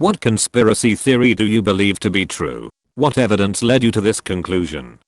What conspiracy theory do you believe to be true? What evidence led you to this conclusion?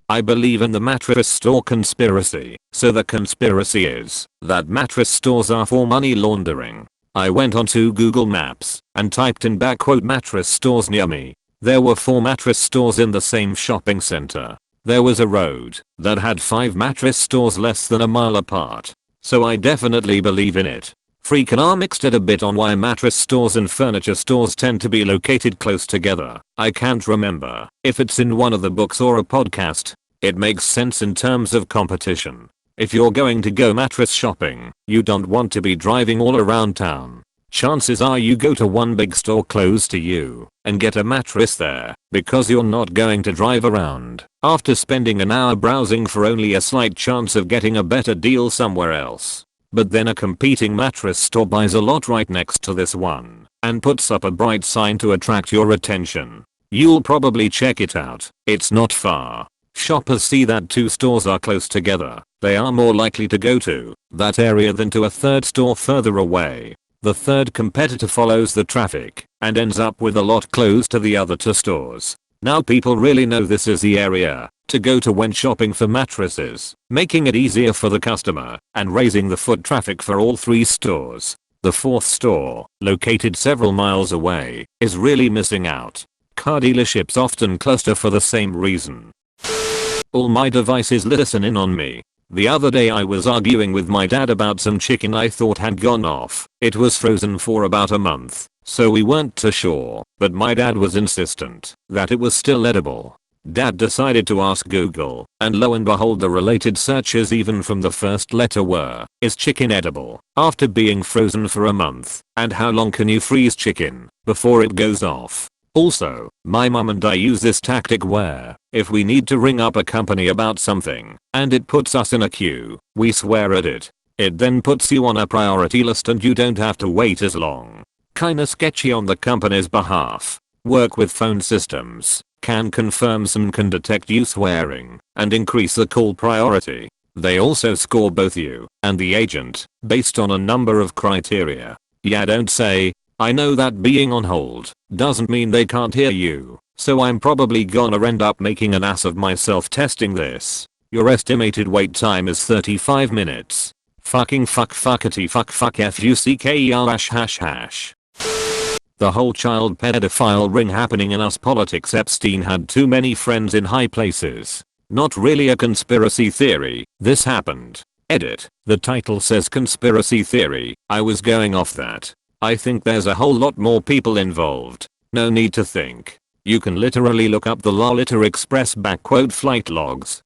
I believe in the mattress store conspiracy. So the conspiracy is that mattress stores are for money laundering. I went onto Google Maps and typed in "mattress stores near me." There were 4 mattress stores in the same shopping center. There was a road that had 5 mattress stores less than a mile apart. So I definitely believe in it. Freakonomics did a bit on why mattress stores and furniture stores tend to be located close together. I can't remember if it's in one of the books or a podcast. It makes sense in terms of competition. If you're going to go mattress shopping, you don't want to be driving all around town. Chances are you go to one big store close to you and get a mattress there because you're not going to drive around after spending an hour browsing for only a slight chance of getting a better deal somewhere else. But then a competing mattress store buys a lot right next to this one and puts up a bright sign to attract your attention. You'll probably check it out. It's not far. Shoppers see that 2 stores are close together. They are more likely to go to that area than to a third store further away. The third competitor follows the traffic and ends up with a lot close to the other 2 stores. Now people really know this is the area to go to when shopping for mattresses, making it easier for the customer and raising the foot traffic for all 3 stores. The 4th store, located several miles away, is really missing out. Car dealerships often cluster for the same reason. All my devices listen in on me. The other day I was arguing with my dad about some chicken I thought had gone off. It was frozen for about a month, so we weren't too sure, but my dad was insistent that it was still edible. Dad decided to ask Google, and lo and behold the related searches even from the first letter were, is chicken edible after being frozen for a month, and how long can you freeze chicken before it goes off? Also, my mum and I use this tactic where, if we need to ring up a company about something, and it puts us in a queue, we swear at it. It then puts you on a priority list and you don't have to wait as long. Kinda sketchy on the company's behalf. Work with phone systems, can confirm some can detect you swearing, and increase the call priority. They also score both you and the agent, based on a number of criteria. Yeah, don't say, I know that being on hold doesn't mean they can't hear you, so I'm probably gonna end up making an ass of myself testing this. Your estimated wait time is 35 minutes. Fucking fuckity fuck fucker. The whole child pedophile ring happening in us politics. Epstein had too many friends in high places. Not really a conspiracy theory, this happened. Edit. The title says conspiracy theory. I was going off that. I think there's a whole lot more people involved. No need to think. You can literally look up the Lolita Express flight logs.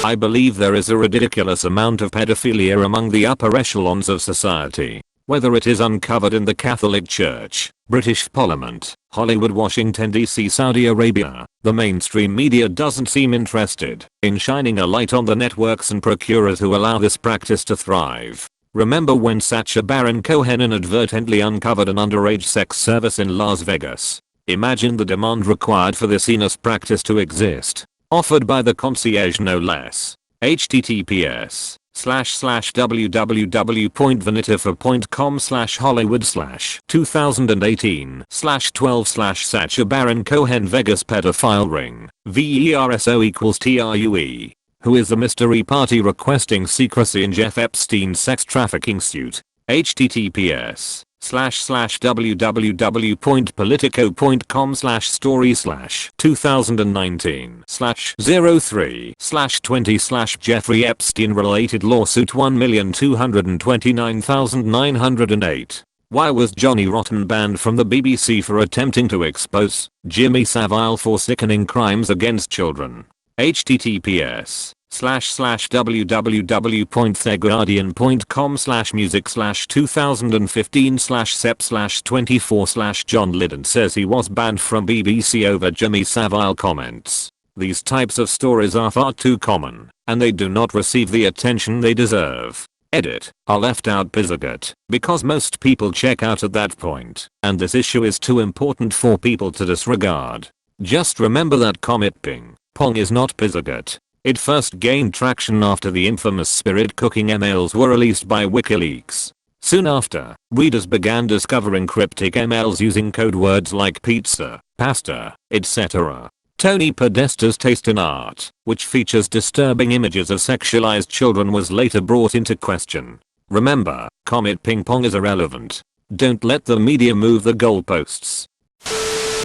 I believe there is a ridiculous amount of pedophilia among the upper echelons of society. Whether it is uncovered in the Catholic Church, British Parliament, Hollywood, Washington DC, Saudi Arabia, the mainstream media doesn't seem interested in shining a light on the networks and procurers who allow this practice to thrive. Remember when Sacha Baron Cohen inadvertently uncovered an underage sex service in Las Vegas? Imagine the demand required for this heinous practice to exist. Offered by the concierge no less. https://www.vanitafur.com/hollywood/2018/12/Sacha Baron Cohen Vegas pedophile ring. VERSO equals TRUE. Who is the mystery party requesting secrecy in Jeff Epstein's sex trafficking suit? https://www.politico.com/story/2019/03/Jeffrey Epstein related lawsuit 1,229,908. Why was Johnny Rotten banned from the BBC for attempting to expose Jimmy Savile for sickening crimes against children? https://www.theguardian.com/music/2015/sep/24/ John Lydon says he was banned from BBC over Jimmy Savile comments. These types of stories are far too common, and they do not receive the attention they deserve. Edit. I left out Pizzagate because most people check out at that point, and this issue is too important for people to disregard. Just remember that Comet Pong is not Pizzagate. It first gained traction after the infamous spirit cooking emails were released by WikiLeaks. Soon after, readers began discovering cryptic emails using code words like pizza, pasta, etc. Tony Podesta's taste in art, which features disturbing images of sexualized children, was later brought into question. Remember, Comet Ping Pong is irrelevant. Don't let the media move the goalposts.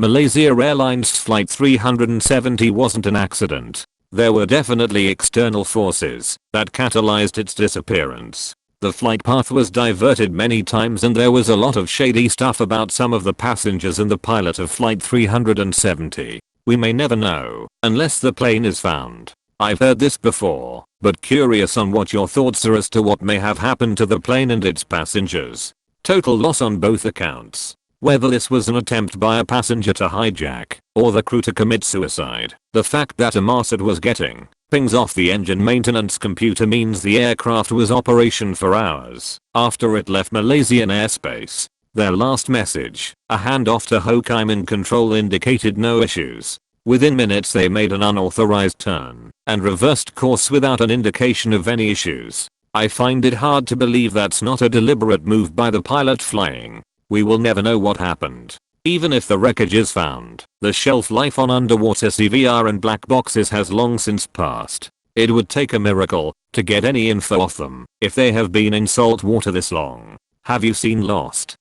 Malaysia Airlines Flight 370 wasn't an accident. There were definitely external forces that catalyzed its disappearance. The flight path was diverted many times and there was a lot of shady stuff about some of the passengers and the pilot of Flight 370. We may never know unless the plane is found. I've heard this before, but curious on what your thoughts are as to what may have happened to the plane and its passengers. Total loss on both accounts. Whether this was an attempt by a passenger to hijack or the crew to commit suicide, the fact that a Mossad was getting pings off the engine maintenance computer means the aircraft was operation for hours after it left Malaysian airspace. Their last message, a handoff to Hokkaido control, indicated no issues. Within minutes they made an unauthorized turn and reversed course without an indication of any issues. I find it hard to believe that's not a deliberate move by the pilot flying. We will never know what happened. Even if the wreckage is found, the shelf life on underwater CVR and black boxes has long since passed. It would take a miracle to get any info off them if they have been in salt water this long. Have you seen Lost?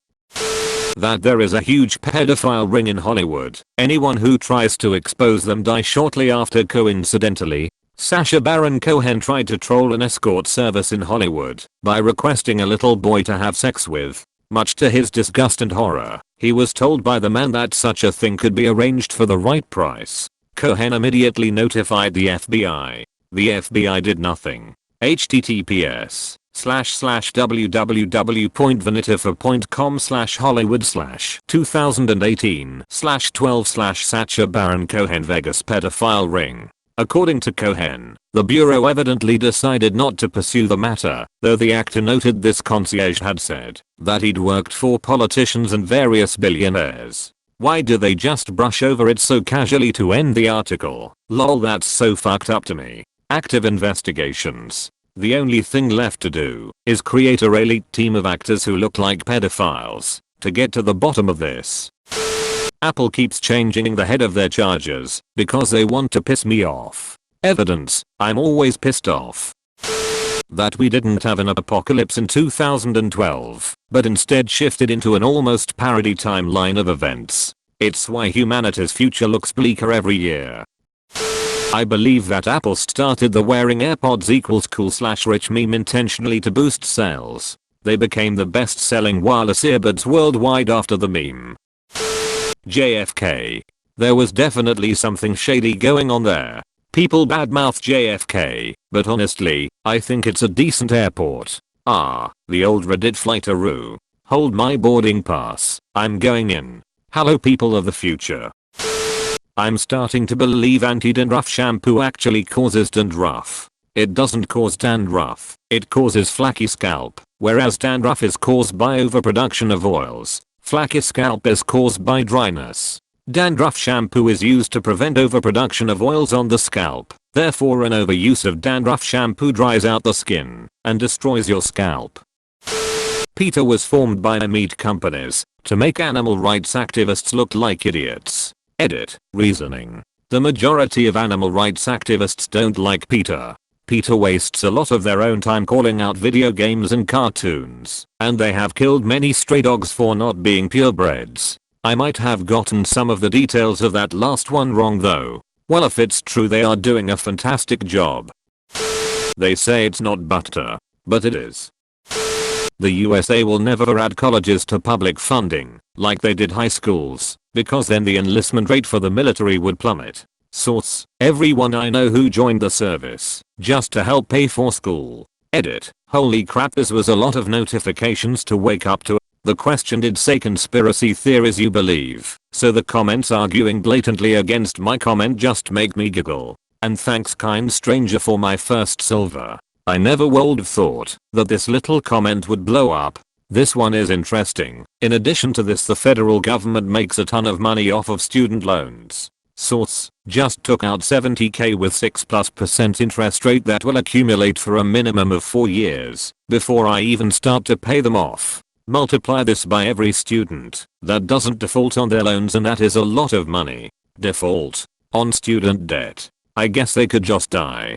That there is a huge pedophile ring in Hollywood. Anyone who tries to expose them dies shortly after. Coincidentally, Sacha Baron Cohen tried to troll an escort service in Hollywood by requesting a little boy to have sex with. Much to his disgust and horror, he was told by the man that such a thing could be arranged for the right price. Cohen immediately notified the FBI. The FBI did nothing. https://www.vanitfairpoint.com/hollywood/2018/12/Sacha Baron Cohen Vegas pedophile ring. According to Cohen, the bureau evidently decided not to pursue the matter, though the actor noted this concierge had said that he'd worked for politicians and various billionaires. Why do they just brush over it so casually to end the article? Lol, that's so fucked up to me. Active investigations. The only thing left to do is create a elite team of actors who look like pedophiles to get to the bottom of this. Apple keeps changing the head of their chargers because they want to piss me off. Evidence, I'm always pissed off. That we didn't have an apocalypse in 2012, but instead shifted into an almost parody timeline of events. It's why humanity's future looks bleaker every year. I believe that Apple started the wearing AirPods equals cool/rich meme intentionally to boost sales. They became the best-selling wireless earbuds worldwide after the meme. JFK. There was definitely something shady going on there. People badmouth JFK, but honestly, I think it's a decent airport. The old Reddit flighteroo. Hold my boarding pass, I'm going in. Hello people of the future. I'm starting to believe anti-dandruff shampoo actually causes dandruff. It doesn't cause dandruff, it causes flaky scalp, whereas dandruff is caused by overproduction of oils. Flaky scalp is caused by dryness. Dandruff shampoo is used to prevent overproduction of oils on the scalp. Therefore an overuse of dandruff shampoo dries out the skin and destroys your scalp. PETA was formed by meat companies to make animal rights activists look like idiots. Edit. Reasoning. The majority of animal rights activists don't like PETA. PETA wastes a lot of their own time calling out video games and cartoons, and they have killed many stray dogs for not being purebreds. I might have gotten some of the details of that last one wrong though. Well, if it's true, they are doing a fantastic job. They say it's not butter, but it is. The USA will never add colleges to public funding, like they did high schools, because then the enlistment rate for the military would plummet. Source: everyone I know who joined the service just to help pay for school. Edit. Holy crap, this was a lot of notifications to wake up to. The question did say conspiracy theories you believe, so the comments arguing blatantly against my comment just make me giggle. And thanks kind stranger for my first silver. I never would have thought that this little comment would blow up. This one is interesting. In addition to this, the federal government makes a ton of money off of student loans. Source: just took out 70k with 6+% interest rate that will accumulate for a minimum of 4 years before I even start to pay them off. Multiply this by every student that doesn't default on their loans, and that is a lot of money. Default on student debt. I guess they could just die.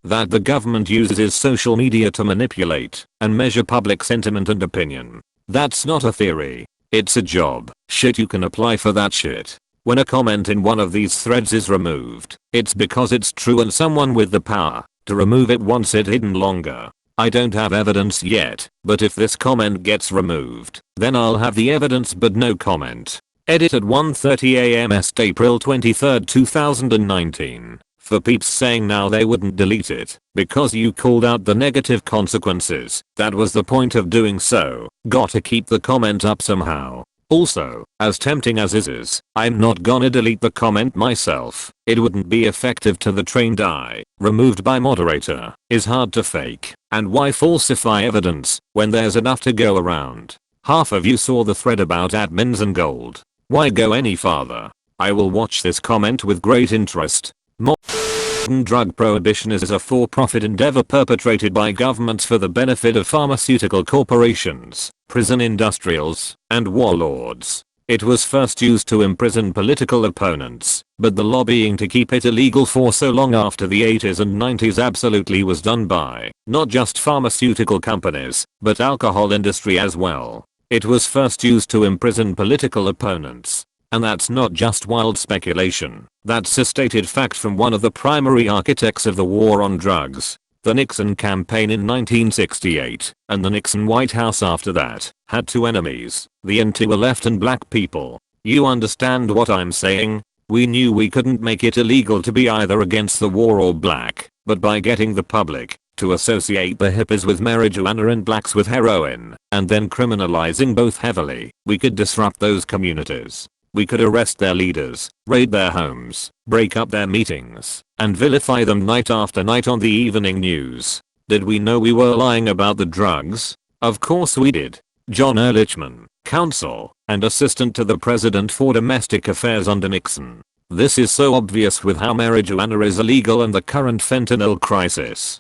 That the government uses social media to manipulate and measure public sentiment and opinion. That's not a theory. It's a job. Shit, you can apply for that shit. When a comment in one of these threads is removed, it's because it's true and someone with the power to remove it wants it hidden longer. I don't have evidence yet, but if this comment gets removed, then I'll have the evidence but no comment. Edit at 1:30 AM EST April 23, 2019. For peeps saying now they wouldn't delete it because you called out the negative consequences, that was the point of doing so. Gotta keep the comment up somehow. Also, as tempting as is, I'm not gonna delete the comment myself. It wouldn't be effective to the trained eye. Removed by moderator is hard to fake. And why falsify evidence when there's enough to go around? Half of you saw the thread about admins and gold. Why go any farther? I will watch this comment with great interest. Modern drug prohibition is a for-profit endeavor perpetrated by governments for the benefit of pharmaceutical corporations, prison industrials, and warlords. It was first used to imprison political opponents, but the lobbying to keep it illegal for so long after the 80s and 90s absolutely was done by not just pharmaceutical companies, but alcohol industry as well. It was first used to imprison political opponents. And that's not just wild speculation. That's a stated fact from one of the primary architects of the war on drugs. The Nixon campaign in 1968 and the Nixon White House after that had two enemies, the anti-left and black people. You understand what I'm saying? We knew we couldn't make it illegal to be either against the war or black, but by getting the public to associate the hippies with marijuana and blacks with heroin, and then criminalizing both heavily, we could disrupt those communities. We could arrest their leaders, raid their homes, break up their meetings, and vilify them night after night on the evening news. Did we know we were lying about the drugs? Of course we did. John Ehrlichman, counsel and assistant to the president for domestic affairs under Nixon. This is so obvious with how marijuana is illegal and the current fentanyl crisis.